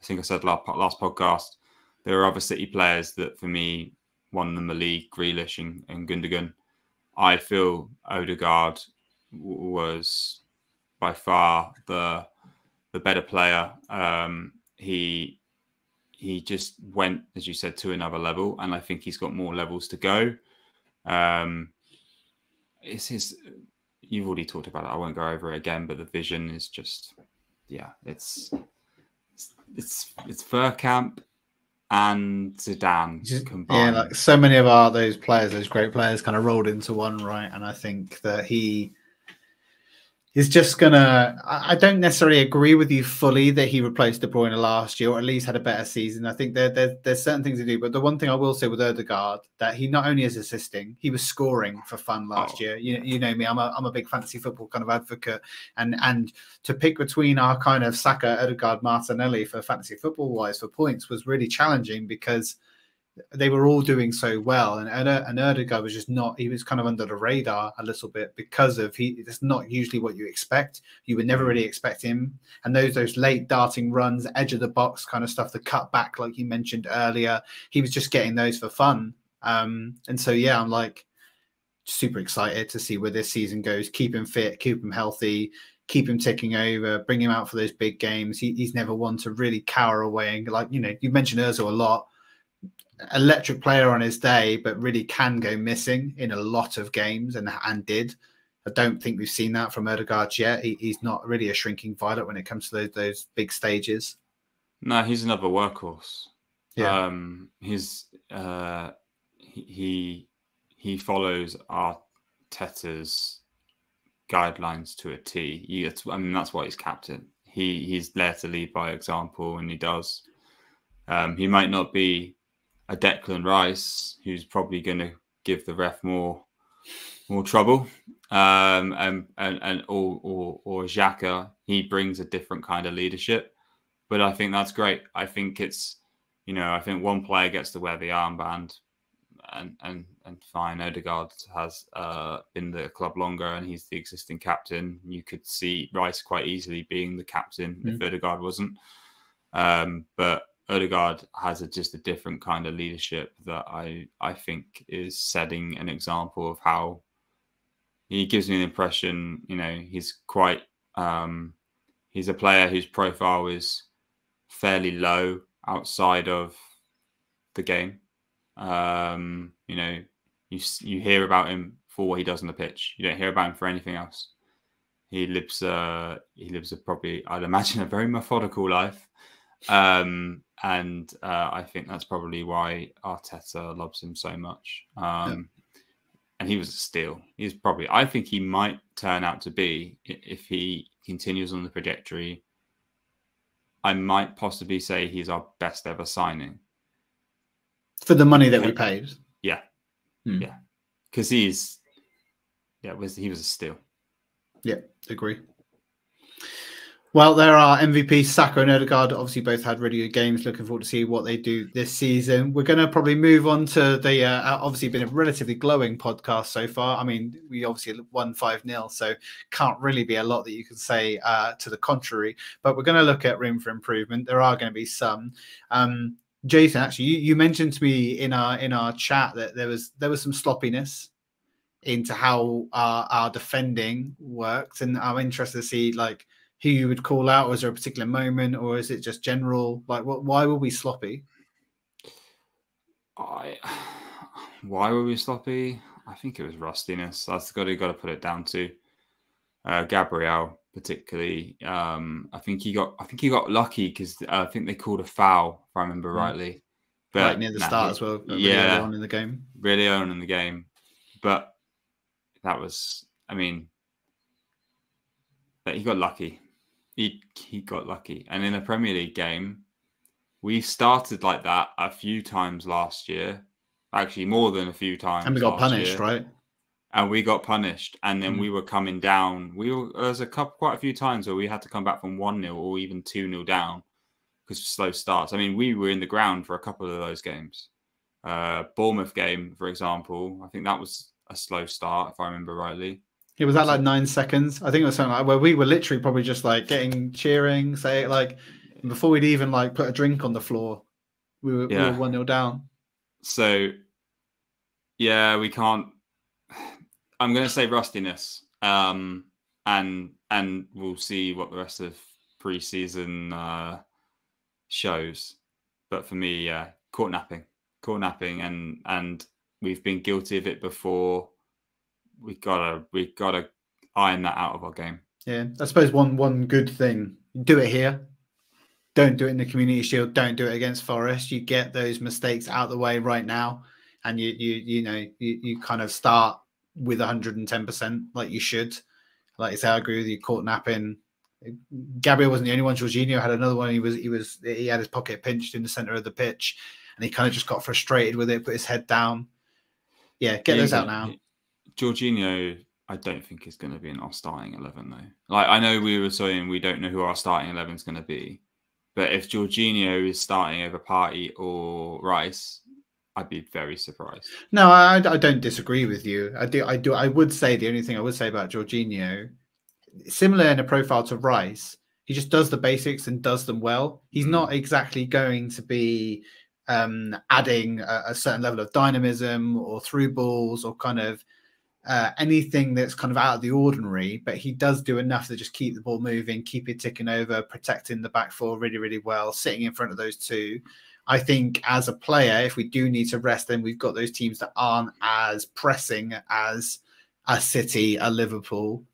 think I said last podcast, there are other City players that for me won them the league, Grealish and Gundogan. I feel Odegaard was by far the better player. He just went, as you said, to another level, and I think he's got more levels to go. You've already talked about it. I won't go over it again, but the vision is just, it's Verkamp and Zidane combined. Yeah, like so many of those great players kind of rolled into one, right? And I think that he is just gonna. I don't necessarily agree with you fully that he replaced De Bruyne last year, or at least had a better season. I think there's certain things to do, but the one thing I will say with Odegaard, that he not only is assisting, he was scoring for fun last year. You know me, I'm a big fantasy football kind of advocate, and to pick between our kind of Saka, Odegaard, Martinelli for fantasy football wise for points was really challenging because they were all doing so well, and Odegaard was just not. He was kind of under the radar a little bit because of it's not usually what you expect. You would never really expect him, and those late darting runs, edge of the box kind of stuff, the cut back like you mentioned earlier. He was just getting those for fun, and so I'm like super excited to see where this season goes. Keep him fit, keep him healthy, keep him ticking over, bring him out for those big games. He's never one to really cower away, and like you mentioned Ozil a lot. Electric player on his day, but really can go missing in a lot of games and did. I don't think we've seen that from Odegaard yet. He's not really a shrinking violet when it comes to those big stages. No, he's another workhorse. Yeah. He follows Arteta's guidelines to a T. That's why he's captain. He's there to lead by example, and he does. He might not be a Declan Rice, who's probably going to give the ref more trouble, or Xhaka. He brings a different kind of leadership, but I think that's great. I think it's, I think one player gets to wear the armband, and fine. Odegaard has been the club longer, and he's the existing captain. You could see Rice quite easily being the captain if Odegaard wasn't, but Odegaard has just a different kind of leadership that I think is setting an example of how he gives me an impression. He's quite he's a player whose profile is fairly low outside of the game. You hear about him for what he does on the pitch. You don't hear about him for anything else. He lives a probably, I'd imagine, a very methodical life. I think that's probably why Arteta loves him so much. and he was a steal. He's probably, I think he might turn out to be, if he continues on the trajectory, I might possibly say he's our best ever signing. For the money that we paid. Yeah. Yeah. Because he was a steal. Yeah, agree. Well, there are MVP Saka and Odegaard. Obviously, both had really good games. Looking forward to see what they do this season. We're going to probably move on to the obviously been a relatively glowing podcast so far. I mean, we obviously won 5-0, so can't really be a lot that you can say to the contrary. But we're going to look at room for improvement. There are going to be some. Jason, actually, you mentioned to me in our chat that there was some sloppiness into how our defending worked, and I'm interested to see like who you would call out. Was there a particular moment, or is it just general? Like, why were we sloppy? Why were we sloppy? I think it was rustiness. That's got to put it down to Gabriel, particularly. I think he got lucky because I think they called a foul, if I remember rightly. But right near the start as well. Really early on in the game. Really early on in the game, but that was, I mean, he got lucky. He got lucky. And in a Premier League game, we started like that a few times last year. Actually, more than a few times. And we got punished, right? And we got punished. And then we were coming down. There was quite a few times where we had to come back from 1-0 or even 2-0 down because of slow starts. I mean, we were in the ground for a couple of those games. Bournemouth game, for example, I think that was a slow start, if I remember rightly. Yeah, was that like 9 seconds? I think it was something like where we were literally probably just like cheering, say like before we'd even like put a drink on the floor, we were 1-0 down. So yeah, we can't. I'm going to say rustiness, and we'll see what the rest of pre-season shows. But for me, court napping, and we've been guilty of it before. We gotta iron that out of our game. Yeah, I suppose one good thing, do it here. Don't do it in the Community Shield. Don't do it against Forest. You get those mistakes out of the way right now, and you kind of start with 110% like you should. Like you say, I agree with you. Caught napping. Gabriel wasn't the only one. Jorginho had another one. He had his pocket pinched in the center of the pitch, and he kind of just got frustrated with it, put his head down. Yeah, get those out now. Jorginho, I don't think is going to be in our starting 11 though. Like I know we were saying we don't know who our starting 11 is going to be, but if Jorginho is starting over Partey or Rice, I'd be very surprised. No, I don't disagree with you. I would say the only thing I would say about Jorginho, similar in a profile to Rice, he just does the basics and does them well. He's not exactly going to be adding a certain level of dynamism or through balls or kind of anything that's kind of out of the ordinary, but he does do enough to just keep the ball moving, keep it ticking over, protecting the back four really, really well, sitting in front of those two. I think as a player, if we do need to rest, then we've got those teams that aren't as pressing as a City, a Liverpool.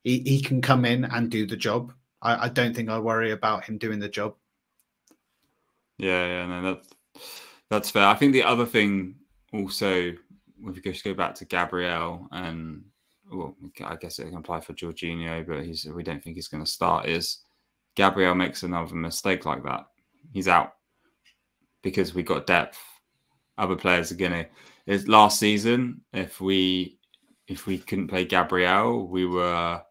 He can come in and do the job. I don't think I worry about him doing the job. Yeah, no, that's fair. I think the other thing also, if we just go back to Gabriel, and well, I guess it can apply for Jorginho, but we don't think he's going to start, is Gabriel makes another mistake like that, he's out. Because we got depth. Other players are going to... Last season, if we couldn't play Gabriel, we were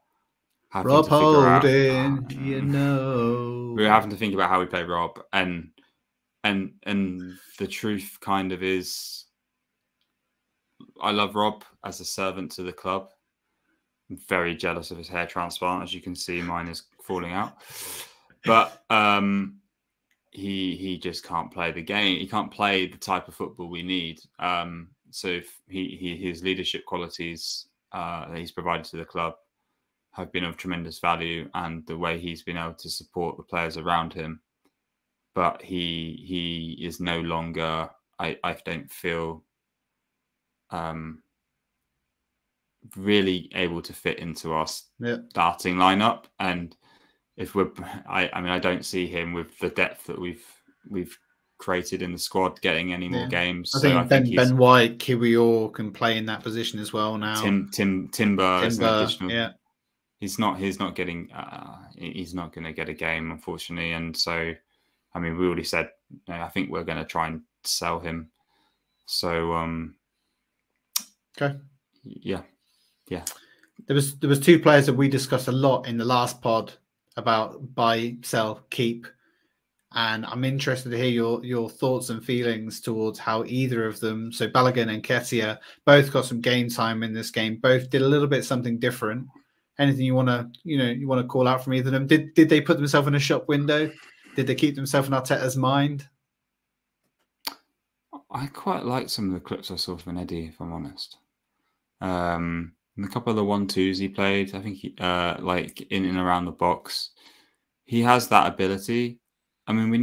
having to figure out... We were having to think about how we play Rob. And the truth kind of is... I love Rob as a servant to the club. I'm very jealous of his hair transplant. As you can see, mine is falling out. But he just can't play the game. He can't play the type of football we need. So if his leadership qualities that he's provided to the club have been of tremendous value, and the way he's been able to support the players around him. But he is no longer, I don't feel... really able to fit into our starting lineup, and if I don't see him with the depth that we've created in the squad getting any more games. I think Ben White, Kiwior can play in that position as well now. Timber is an additional. Yeah. He's not getting. He's not going to get a game, unfortunately. And so, I mean, we already said. I think we're going to try and sell him. So, okay. Yeah. There was two players that we discussed a lot in the last pod about buy, sell, keep, and I'm interested to hear your thoughts and feelings towards how either of them. So Balogun and Nketiah both got some game time in this game. Both did a little bit something different. Anything you want to call out from either of them? Did they put themselves in a shop window? Did they keep themselves in Arteta's mind? I quite like some of the clips I saw from Eddie, if I'm honest. And a couple of the 1-2s he played, I think he, like in and around the box, he has that ability. I mean, we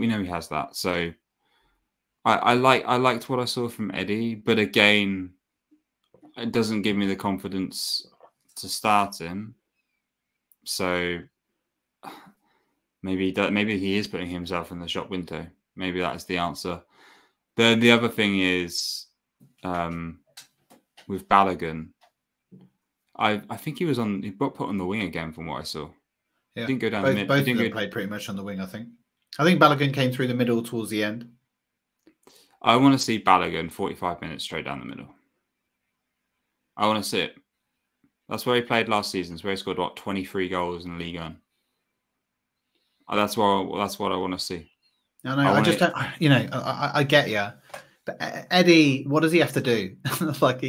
know he has that. So I liked what I saw from Eddie, but again, it doesn't give me the confidence to start him. So maybe he is putting himself in the shop window. Maybe that's the answer. The other thing is, with Balogun, I think he got put on the wing again from what I saw. Yeah. He didn't go down both, the middle. Both of them played pretty much on the wing, I think. I think Balogun came through the middle towards the end. I want to see Balogun 45 minutes straight down the middle. I want to see it. That's where he played last season. It's where he scored, 23 goals in the league on. That's what I want to see. No, I just don't, I get you. But Eddie, what does he have to do? Like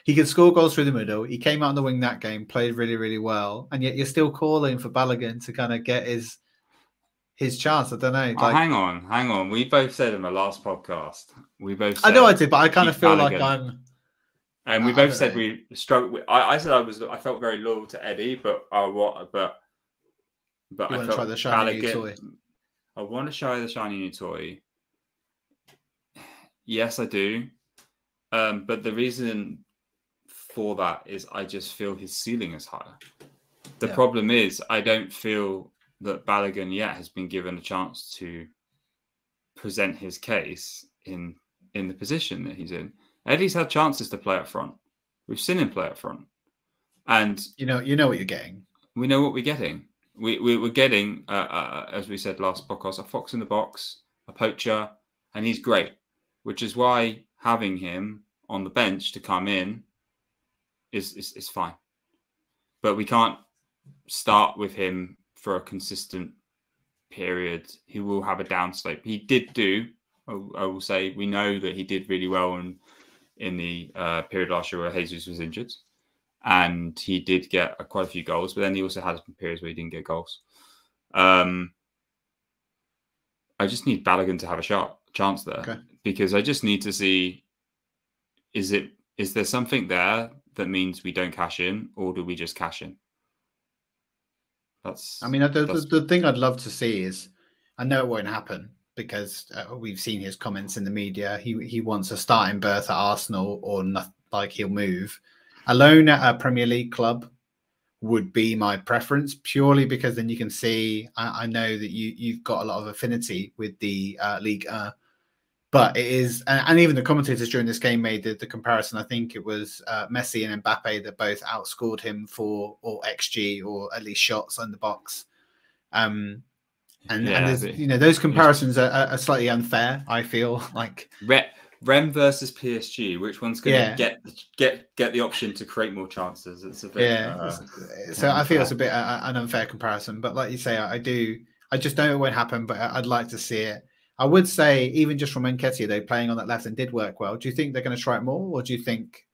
he can score goals through the middle. He came out on the wing that game, played really, really well, and yet you're still calling for Balogun to kind of get his chance. I don't know. Like, hang on. We both said in the last podcast. I know I did, but I kind of feel like I'm. And we both said we struggled. I said I felt very loyal to Eddie, but I want to try the shiny new toy. I want to show the shiny new toy. Yes, I do. But the reason for that is I just feel his ceiling is higher. The problem is I don't feel that Balogun yet has been given a chance to present his case in the position that he's in. Eddie's had chances to play up front. We've seen him play up front. And you know what you're getting. We know what we're getting. We're getting, as we said last podcast, a fox in the box, a poacher, and he's great. Which is why having him on the bench to come in is fine. But we can't start with him for a consistent period. He will have a downslope. He did do, I will say, we know that he did really well in the period last year where Jesus was injured. And he did get quite a few goals, but then he also had some periods where he didn't get goals. I just need Balogun to have a chance there, because I just need to see, is there something there that means we don't cash in, or do we just cash in? The thing I'd love to see is, I know it won't happen because we've seen his comments in the media. He wants a starting berth at Arsenal or not, like he'll move. A loan at a Premier League club would be my preference, purely because then you can see, I know that you've got a lot of affinity with the Ligue 1, but it is, and even the commentators during this game made the comparison. I think it was Messi and Mbappe that both outscored him for or XG, or at least shots on the box. And those comparisons are slightly unfair, I feel like. Rem versus PSG, which one's going to get the option to create more chances? It's a bit, so I feel it's a bit an unfair comparison, but like you say, I just know it won't happen, but I'd like to see it. I would say, even just from Nketiah, though, playing on that left and did work well. Do you think they're going to try it more, or do you think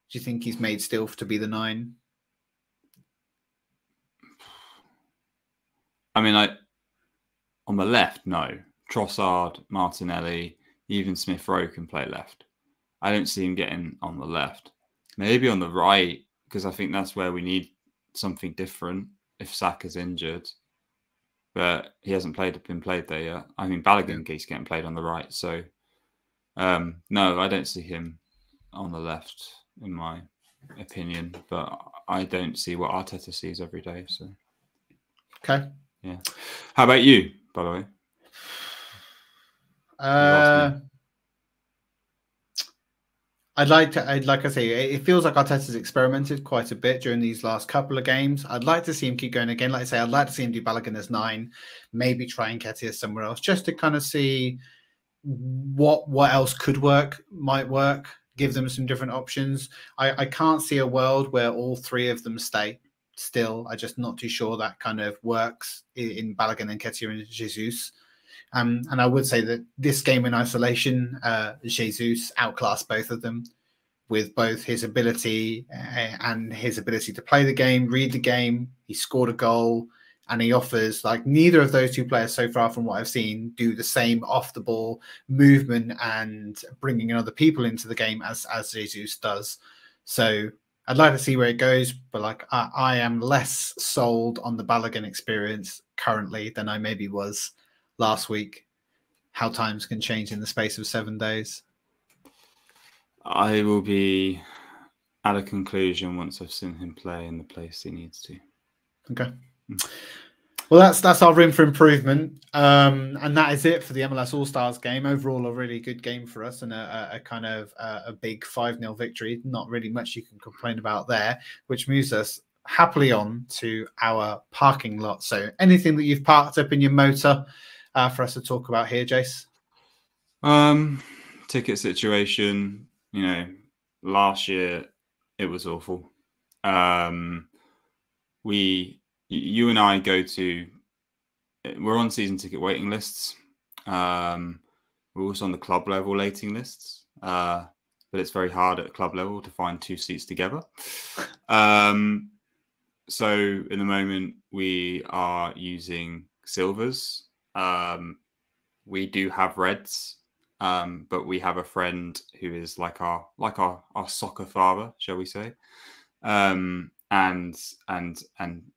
he's made still to be the 9? I mean, on the left, no. Trossard, Martinelli, even Smith Rowe can play left. I don't see him getting on the left. Maybe on the right, because I think that's where we need something different if Saka's injured. But he hasn't been played there yet. I mean, Balogun keeps getting played on the right. So, no, I don't see him on the left, in my opinion. But I don't see what Arteta sees every day. So, okay. Yeah. How about you, by the way? like I say, it feels like Arteta's experimented quite a bit during these last couple of games. I'd like to see him keep going again. Like I say, I'd like to see him do Balogun as 9, maybe try and Nketiah somewhere else, just to kind of see what else could work, might work, give them some different options. I can't see a world where all 3 of them stay still. I'm just not too sure that kind of works in Balogun and Nketiah and Jesus. And I would say that this game in isolation, Jesus outclassed both of them with both his ability and his ability to play the game, read the game. He scored a goal, and he offers, like, neither of those 2 players so far from what I've seen do the same off the ball movement and bringing in other people into the game as Jesus does. So I'd like to see where it goes, but like I am less sold on the Balogun experience currently than I maybe was last week. How times can change in the space of 7 days. I will be at a conclusion once I've seen him play in the place he needs to. Okay. Well, that's our room for improvement, and that is it for the MLS All Stars game. Overall, a really good game for us, and a kind of a big 5-0 victory. Not really much you can complain about there, which moves us happily on to our parking lot. So, anything that you've parked up in your motor for us to talk about here, Jace? Ticket situation. Last year it was awful. You and I we're on season ticket waiting lists. We're also on the club level waiting lists, but it's very hard at club level to find 2 seats together. So in the moment we are using silvers. We do have reds, but we have a friend who is like our soccer father, shall we say? And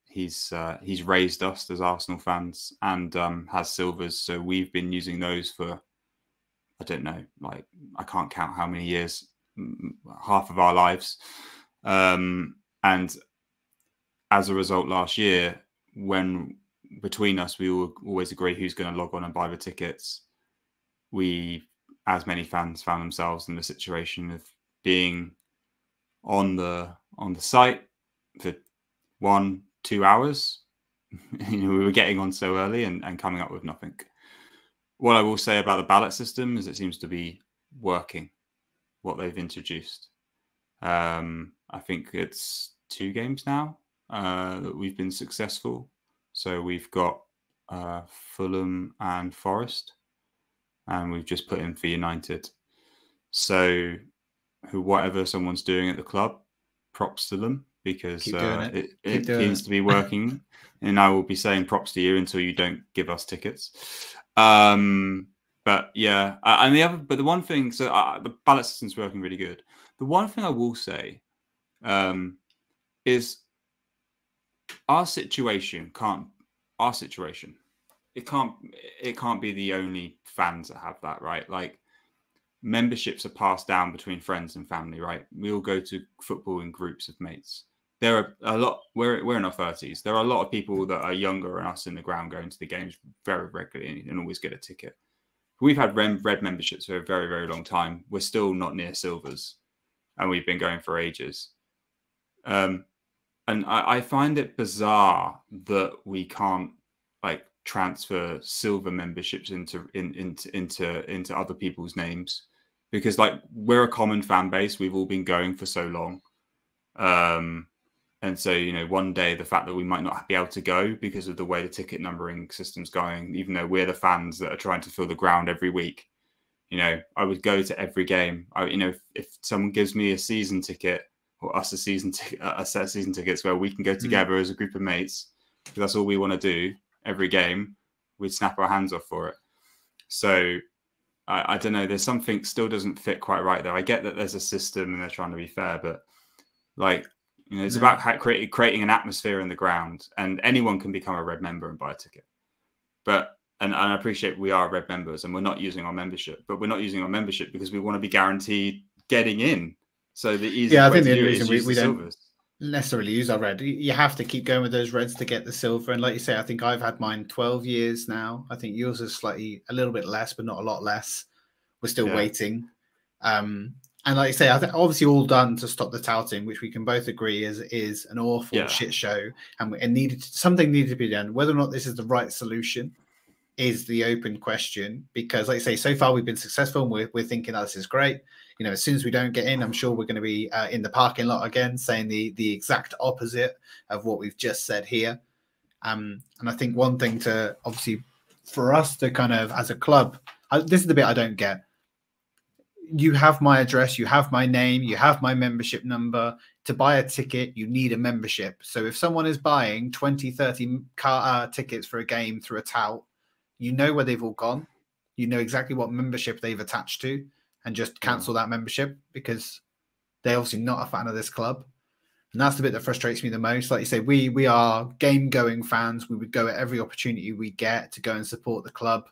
he's raised us as Arsenal fans and has silvers. So we've been using those for, I don't know, like I can't count how many years, half of our lives. And as a result, last year, when between us, we will always agree who's going to log on and buy the tickets. We, as many fans, found themselves in the situation of being on the site for 1-2 hours. We were getting on so early and coming up with nothing. What I will say about the ballot system is it seems to be working, what they've introduced. I think it's 2 games now that we've been successful. So we've got Fulham and Forest, and we've just put in for United. So whatever someone's doing at the club, props to them, because it seems to be working. And I will be saying props to you until you don't give us tickets. But yeah, and the one thing, so the ballot system's working really good. The one thing I will say is our situation can't be the only fans that have that, right? Like, memberships are passed down between friends and family, right? We all go to football in groups of mates. There are a lot, we're in our 30s. There are a lot of people that are younger than us in the ground going to the games very regularly and always get a ticket. We've had red memberships for a very, very long time. We're still not near silvers, and we've been going for ages. And I find it bizarre that we can't transfer silver memberships into other people's names, because we're a common fan base. We've all been going for so long. And so, one day the fact that we might not be able to go because of the way the ticket numbering system's going, even though we're the fans that are trying to fill the ground every week, I would go to every game. If someone gives me a season ticket, or us a set of season tickets where we can go together as a group of mates, because that's all we want to do every game, we'd snap our hands off for it. So I don't know, there's something still doesn't fit quite right there. I get that there's a system and they're trying to be fair, but it's about creating an atmosphere in the ground, and anyone can become a red member and buy a ticket. But and I appreciate we are red members and we're not using our membership, but we're not using our membership because we want to be guaranteed getting in. So the easiest way to do it is use the silvers. necessarily use our red. You have to keep going with those reds to get the silver. And like you say, I think I've had mine 12 years now. I think yours is slightly a little bit less, but not a lot less. We're still waiting. And like I say, I think obviously all done to stop the touting, which we can both agree is an awful shit show, and something needed to be done. Whether or not this is the right solution is the open question, because like I say, so far we've been successful and we're thinking this is great. You know, as soon as we don't get in, I'm sure we're going to be in the parking lot again saying the exact opposite of what we've just said here. And I think one thing to obviously for us to kind of as a club, this is the bit I don't get. You have my address, you have my name, you have my membership number. To buy a ticket, you need a membership. So if someone is buying 20, 30 tickets for a game through a tout, you know where they've all gone. You know exactly what membership they've attached to, and just cancel that membership because they're obviously not a fan of this club. And that's the bit that frustrates me the most. Like you say, we are game-going fans. We would go at every opportunity we get to go and support the club.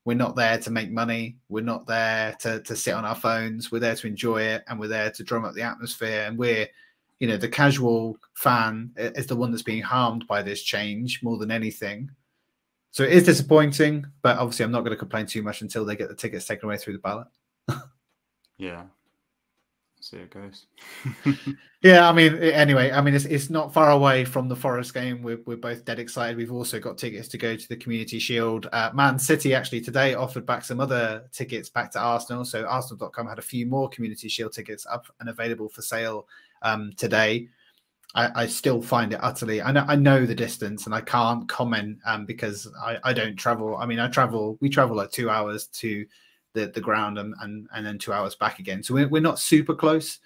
We're not there to make money. We're not there to sit on our phones. We're there to enjoy it, and we're there to drum up the atmosphere. And we're, you know, the casual fan is the one that's being harmed by this change more than anything. So it is disappointing, but obviously I'm not going to complain too much until they get the tickets taken away through the ballot. Yeah. See how it goes. Yeah, I mean, anyway, I mean, it's not far away from the Forest game. We're both dead excited. We've also got tickets to go to the Community Shield. Man City actually today offered back some other tickets back to Arsenal. So Arsenal.com had a few more Community Shield tickets up and available for sale today. I still find it utterly, I know the distance and I can't comment because I don't travel. I mean, we travel like 2 hours to the ground and then 2 hours back again. So we're not super close,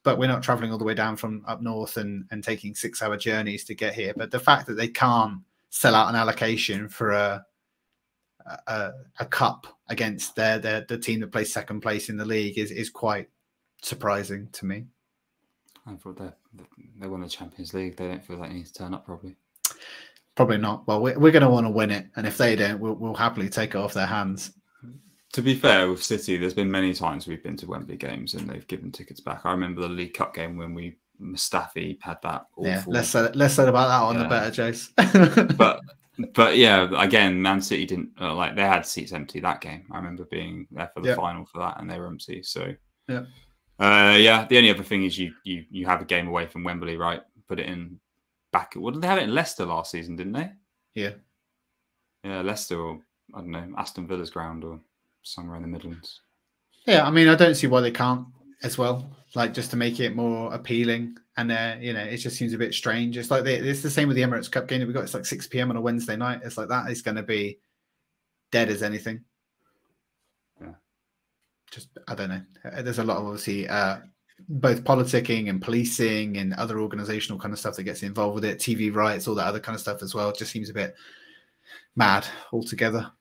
but we're not traveling all the way down from up north and taking 6-hour journeys to get here. But the fact that they can't sell out an allocation for a cup against the team that plays second place in the league is quite surprising to me. I thought they won the Champions League. They don't feel like they need to turn up, Probably not. Well, we're going to want to win it, and if they don't, we'll happily take it off their hands. To be fair, with City, there's been many times we've been to Wembley games and they've given tickets back. I remember the League Cup game when Mustafi had that awful... Yeah, less said about that on the better, Jace. but yeah, again, Man City didn't like they had seats empty that game. I remember being there for the final for that, and they were empty. So yeah, the only other thing is you have a game away from Wembley, right? Put it in back. What did they have it in Leicester last season? Didn't they? Yeah, Leicester or I don't know, Aston Villa's ground or somewhere in the Midlands. Yeah, I mean, I don't see why they can't as well. Like just to make it more appealing, and you know, it just seems a bit strange. It's like it's the same with the Emirates Cup game that we got. It's like 6 p.m. on a Wednesday night. It's like that is going to be dead as anything. Yeah, just I don't know. There's a lot of obviously both politicking and policing and other organizational kind of stuff that gets involved with it. TV rights, all that other kind of stuff as well. It just seems a bit mad altogether.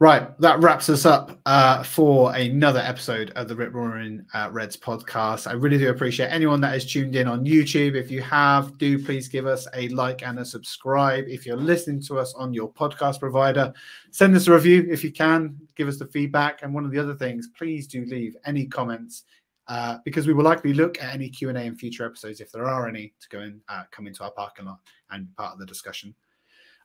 Right, that wraps us up for another episode of the Rip Roaring Reds podcast. I really do appreciate anyone that has tuned in on YouTube. If you have, do please give us a like and a subscribe. If you're listening to us on your podcast provider, send us a review if you can. Give us the feedback. And one of the other things, please do leave any comments because we will likely look at any Q&A in future episodes if there are any to go and come into our parking lot and be part of the discussion.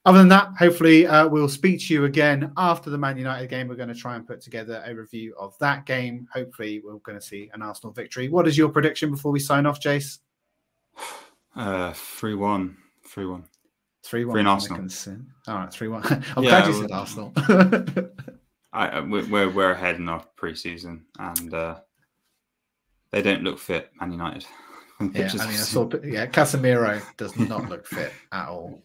Other than that, hopefully we'll speak to you again after the Man United game. We're going to try and put together a review of that game. Hopefully we're going to see an Arsenal victory. What is your prediction before we sign off, Jace? 3-1. 3-1. 3-1. Arsenal. All right, 3-1. I'm glad you said Arsenal. We're ahead in our pre-season and they don't look fit, Man United. Yeah, I mean, Casemiro does not look fit at all.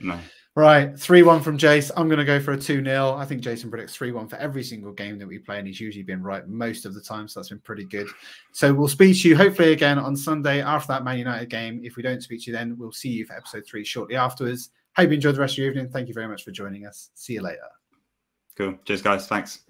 No. Right, 3-1 from Jace. I'm going to go for a 2-0. I think Jason predicts 3-1 for every single game that we play, and he's usually been right most of the time, so that's been pretty good. So we'll speak to you hopefully again on Sunday after that Man United game. If we don't speak to you then, we'll see you for episode 3 shortly afterwards. Hope you enjoyed the rest of your evening. Thank you very much for joining us. See you later. Cool. Cheers, guys. Thanks.